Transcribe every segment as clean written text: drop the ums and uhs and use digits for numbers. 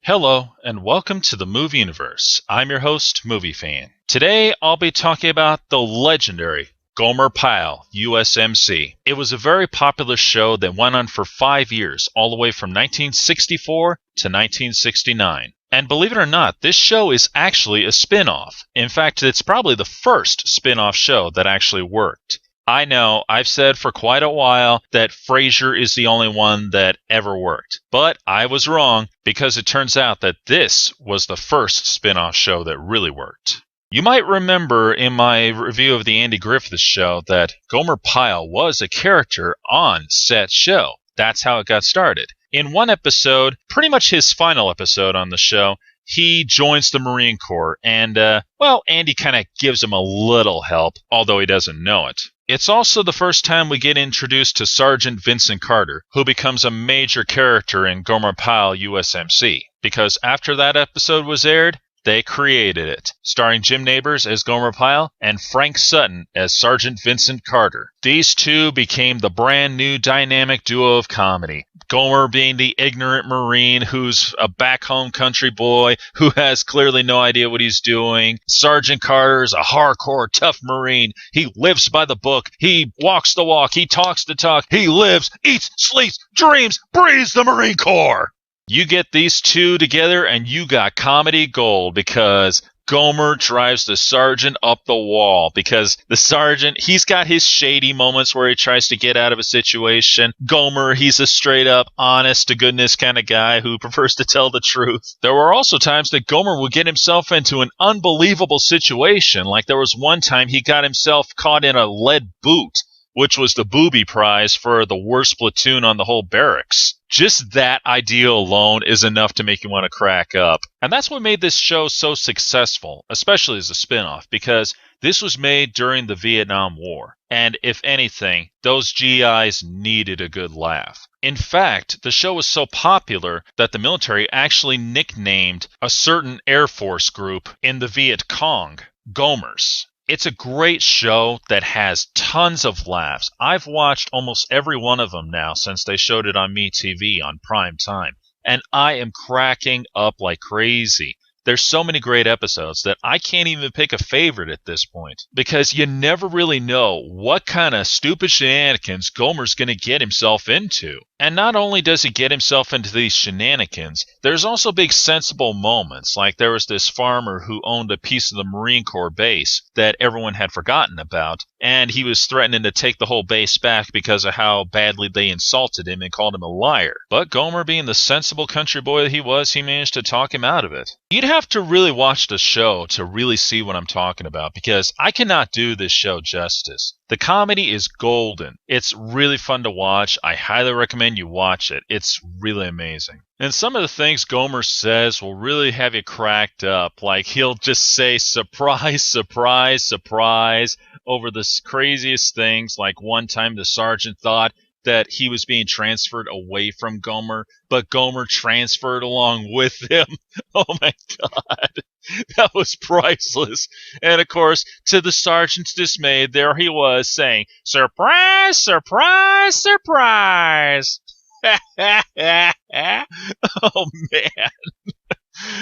Hello, and welcome to the Movie Universe. I'm your host, Movie Fan. Today, I'll be talking about the legendary Gomer Pyle USMC. It was a very popular show that went on for 5 years, all the way from 1964 to 1969. And believe it or not, this show is actually a spin-off. In fact, it's probably the first spin-off show that actually worked. I know, I've said for quite a while that Frasier is the only one that ever worked. But I was wrong, because it turns out that this was the first spin-off show that really worked. You might remember in my review of the Andy Griffith Show that Gomer Pyle was a character on said show. That's how it got started. In one episode, pretty much his final episode on the show, he joins the Marine Corps, and, Andy kind of gives him a little help, although he doesn't know it. It's also the first time we get introduced to Sergeant Vincent Carter, who becomes a major character in Gomer Pyle USMC, because after that episode was aired, they created it, starring Jim Nabors as Gomer Pyle and Frank Sutton as Sergeant Vincent Carter. These two became the brand new dynamic duo of comedy. Gomer being the ignorant Marine who's a back-home country boy who has clearly no idea what he's doing. Sergeant Carter is a hardcore, tough Marine. He lives by the book. He walks the walk. He talks the talk. He lives, eats, sleeps, dreams, breathes the Marine Corps. You get these two together and you got comedy gold, because Gomer drives the sergeant up the wall, because the sergeant, he's got his shady moments where he tries to get out of a situation. Gomer, he's a straight up, honest to goodness kind of guy who prefers to tell the truth. There were also times that Gomer would get himself into an unbelievable situation, like there was one time he got himself caught in a lead boot, which was the booby prize for the worst platoon on the whole barracks. Just that idea alone is enough to make you want to crack up. And that's what made this show so successful, especially as a spin-off, because this was made during the Vietnam War. And if anything, those GIs needed a good laugh. In fact, the show was so popular that the military actually nicknamed a certain Air Force group in the Viet Cong Gomers. It's a great show that has tons of laughs. I've watched almost every one of them now since they showed it on MeTV on prime time, and I am cracking up like crazy. There's so many great episodes that I can't even pick a favorite at this point, because you never really know what kind of stupid shenanigans Gomer's going to get himself into. And not only does he get himself into these shenanigans, there's also big sensible moments, like there was this farmer who owned a piece of the Marine Corps base that everyone had forgotten about, and he was threatening to take the whole base back because of how badly they insulted him and called him a liar. But Gomer, being the sensible country boy that he was, he managed to talk him out of it. You'd have to really watch the show to really see what I'm talking about, because I cannot do this show justice. The comedy is golden. It's really fun to watch. I highly recommend you watch it. It's really amazing. And some of the things Gomer says will really have you cracked up. Like, he'll just say surprise, surprise, surprise over the craziest things. Like one time the sergeant thought that he was being transferred away from Gomer, but Gomer transferred along with him. Oh my God. That was priceless. And of course, to the sergeant's dismay, there he was saying, surprise, surprise, surprise. Oh man.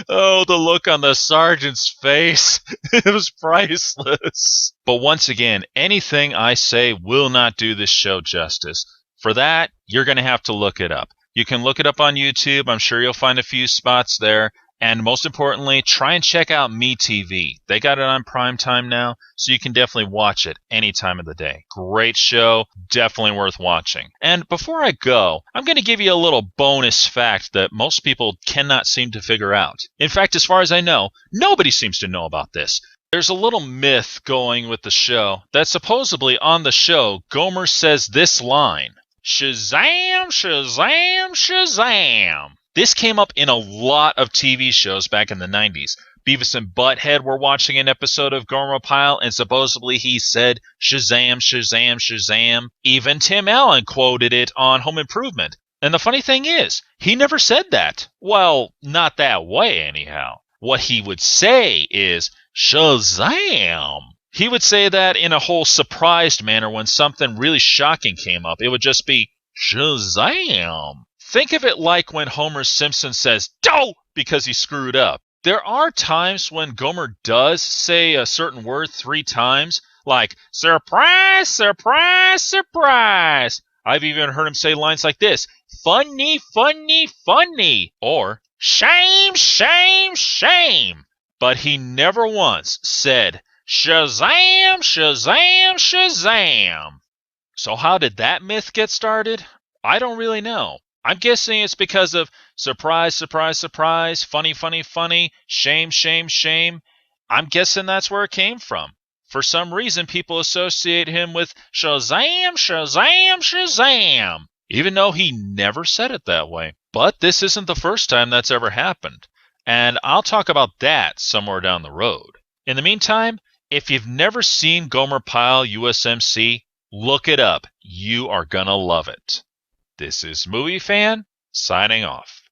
Oh, the look on the sergeant's face. It was priceless. But once again, anything I say will not do this show justice. For that, you're going to have to look it up. You can look it up on YouTube. I'm sure you'll find a few spots there. And most importantly, try and check out MeTV. They got it on prime time now, so you can definitely watch it any time of the day. Great show, definitely worth watching. And before I go, I'm going to give you a little bonus fact that most people cannot seem to figure out. In fact, as far as I know, nobody seems to know about this. There's a little myth going with the show that supposedly on the show, Gomer says this line, Shazam, Shazam, Shazam. This came up in a lot of TV shows back in the 90s, Beavis and Butthead were watching an episode of Gomer Pyle, and supposedly he said, Shazam, Shazam, Shazam. Even Tim Allen quoted it on Home Improvement. And the funny thing is, he never said that. Well, not that way, anyhow. What he would say is, Shazam. He would say that in a whole surprised manner when something really shocking came up. It would just be, Shazam. Think of it like when Homer Simpson says, "Doh!" because he screwed up. There are times when Gomer does say a certain word 3 times, like, surprise, surprise, surprise. I've even heard him say lines like this, funny, funny, funny, or shame, shame, shame. But he never once said, Shazam, Shazam, Shazam. So how did that myth get started? I don't really know. I'm guessing it's because of surprise, surprise, surprise, funny, funny, funny, shame, shame, shame. I'm guessing that's where it came from. For some reason, people associate him with Shazam, Shazam, Shazam, even though he never said it that way. But this isn't the first time that's ever happened, and I'll talk about that somewhere down the road. In the meantime, if you've never seen Gomer Pyle USMC, look it up. You are gonna love it. This is Movie Fan, signing off.